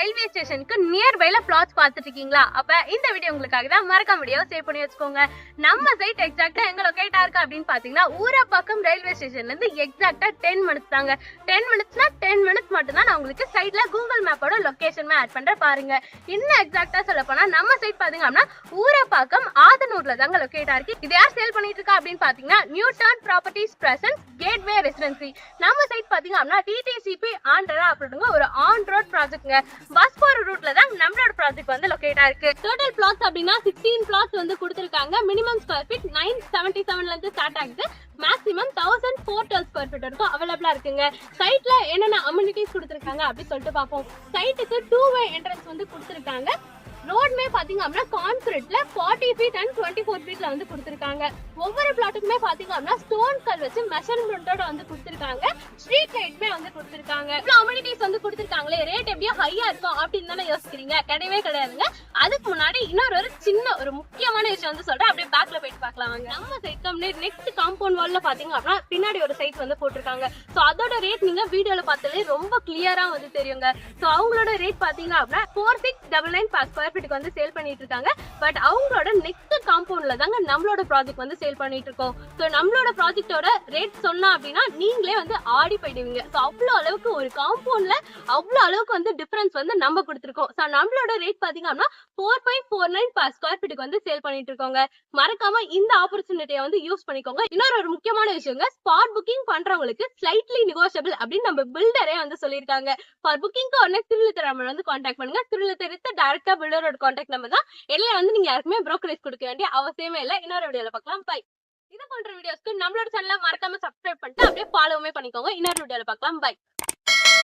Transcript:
Railway ஸ்டேஷனுக்கு நியர்பைல plots பார்த்துட்டு இருக்கீங்களா? அப்ப இந்த வீடியோ உங்களுக்காக தான். மறக்காம வீடியோ சேவ் பண்ணி வச்சுக்கோங்க. நம்ம சைட் எக்ஸாக்டா எங்க லொகேட்டா இருக்கு அப்படின்னு பாத்தீங்கன்னா ஊரப்பாக்கம் ரயில்வே ஸ்டேஷன்ல இருந்து எக்ஸாக்டா 10 மினிட்ஸ் தாங்க. 10 மினிட்ஸ்னா 10 மினிட்ஸ் மட்டும் தான் நான் உங்களுக்கு சைட்ல கூகுள் மேப்போட லொகேஷன் ஆட் பண்றேன் பாருங்க. இன்னும் எக்ஸாக்டா சொல்ல போனா நம்ம சைட் பாத்தீங்க அப்படின்னா ஊரப்பாக்கம் ஆதனூர்ல தாங்க லொகேட்டா இருக்கு. இது யார் சேல் பண்ணிட்டு இருக்கா அப்படின்னு பாத்தீங்கன்னா new turn properties presence gateway residency. நம்ம சைட் பாத்தீங்க அப்படின்னா டிடிசிபி ஆண்டரா அப்படிங்க ஒரு ஆன் ரோட் ப்ராஜெக்ட்ங்க. பஸ் போற ரூட்ல தான் நம்மளோட ப்ராஜெக்ட் வந்து லொகேட்டா இருக்கு. டோட்டல் பிளாட்ஸ் அப்படின்னா 16 பிளாட்ஸ் வந்து கொடுத்திருக்காங்க. மினிமம் ஸ்கொயர் ஃபீட் 977 ல இருந்து ஸ்டார்ட் ஆகுது. மேக்ஸிமம் 1004 ஸ்கொயர் ஃபீட் வரைக்கும் அவைலபிளா இருக்குங்க. சைட்ல என்னென்ன அம்யூனிட்டிஸ் கொடுத்திருக்காங்க அப்படி சொல்லிட்டு பார்ப்போம். சைட்டுக்கு 2-வே என்ட்ரன்ஸ் வந்து கொடுத்திருக்காங்க. ரோட்மே பாத்தீங்க அப்படின்னா கான்கிரீட்ல 40 ஃபீட் அண்ட் 24 ஃபீட்ல வந்து கொடுத்திருக்காங்க. ஒவ்வொரு பிளாட்டுக்குமே பாத்தீங்க அப்படின்னா ஸ்டோன் கல் வச்சு மெஷர்மெண்டோட வந்து கொடுத்திருக்காங்க. ஸ்ட்ரீட் லைட்மே வந்து கொடுத்திருக்காங்க. இவ்வளவு அம்யூனிட்டிஸ் வந்து கொடுத்திருக்காங்களே, ரேட் எப்படியும் ஹையா இருக்கும் அப்படின்னு தானே யோசிக்கிறீங்க? கிடையவே கிடையாதுங்க. அதுக்கு முன்னாடி இன்னொரு சின்ன ஒரு முக்கியமான விஷயம் வந்து சொல்றேன். அப்படியே பேக்ல போயிட்டு பார்க்கலாம் வாங்க. நம்ம சைட் கம்பெனி நெக்ஸ்ட் காம்பவுண்ட் வால்ல பாத்தீங்க அப்படின்னா பின்னாடி ஒரு சைட் வந்து போட்டிருக்காங்க. சோ அதோட ரேட் நீங்க வீடியோல பார்த்தாலே ரொம்ப கிளியரா வந்து தெரியுங்க. சோ அவங்களோட ரேட் பாத்தீங்க அப்படின்னா 4699 per square feet வந்து சேல் பண்ணிட்டு இருக்காங்க. பட் அவங்களோட நெக்ஸ்ட் காம்பவுண்ட்ல தாங்க நம்மளோட ப்ராஜெக்ட் வந்து சேல் பண்ணிட்டு இருக்கோம். சோ நம்மளோட ப்ராஜெக்ட்டோட ரேட் சொன்னா அப்படின்னா நீங்களே வந்து ஆடி போயிடுவீங்க. சோ அவ்வளவு அளவுக்கு ஒரு காம்பவுண்ட்ல அவ்வளவு அளவுக்கு வந்து டிஃபரன்ஸ் வந்து நம்ம கொடுத்திருக்கோம். சோ நம்மளோட ரேட் பாத்தீங்க அப்படின்னா 4.49 per square feet வந்து சேல் பண்ணிட்டு இருக்கோங்க. மறக்காம இந்த ஆப்பர்ச்சுனிட்டியை வந்து யூஸ் பண்ணிக்கோங்க. இன்னொரு முக்கியமான விஷயங்க, ஸ்பாட் புக்கிங் பண்றவங்களுக்கு ஸ்லைட்லி நெகோஷியபிள் அப்படின்னு நம்ம பில்டரே வந்து சொல்லியிருக்காங்க. ஃபார் புக்கிங்க்கு உடனே திருளித்தராமன் வந்து கான்டாக்ட் பண்ணுங்க. திருளித்தரத்தை டைரக்டா பில்டரோட கான்டாக்ட் நம்பர் தான். எல்லாம் வந்து நீங்க யாருக்குமே புரோக்கரேஜ் கொடுக்க வேண்டிய அவசியமே இல்லை. இன்னொரு வீடியோல பார்க்கலாம். பை. இது போன்ற வீடியோஸ்க்கு நம்மளோட சேனலை மறக்காம சப்ஸ்கிரைப் பண்ணிட்டு அப்படியே ஃபாலோவுமே பண்ணிக்கோங்க. இன்னொரு வீடியோல பார்க்கலாம். பை.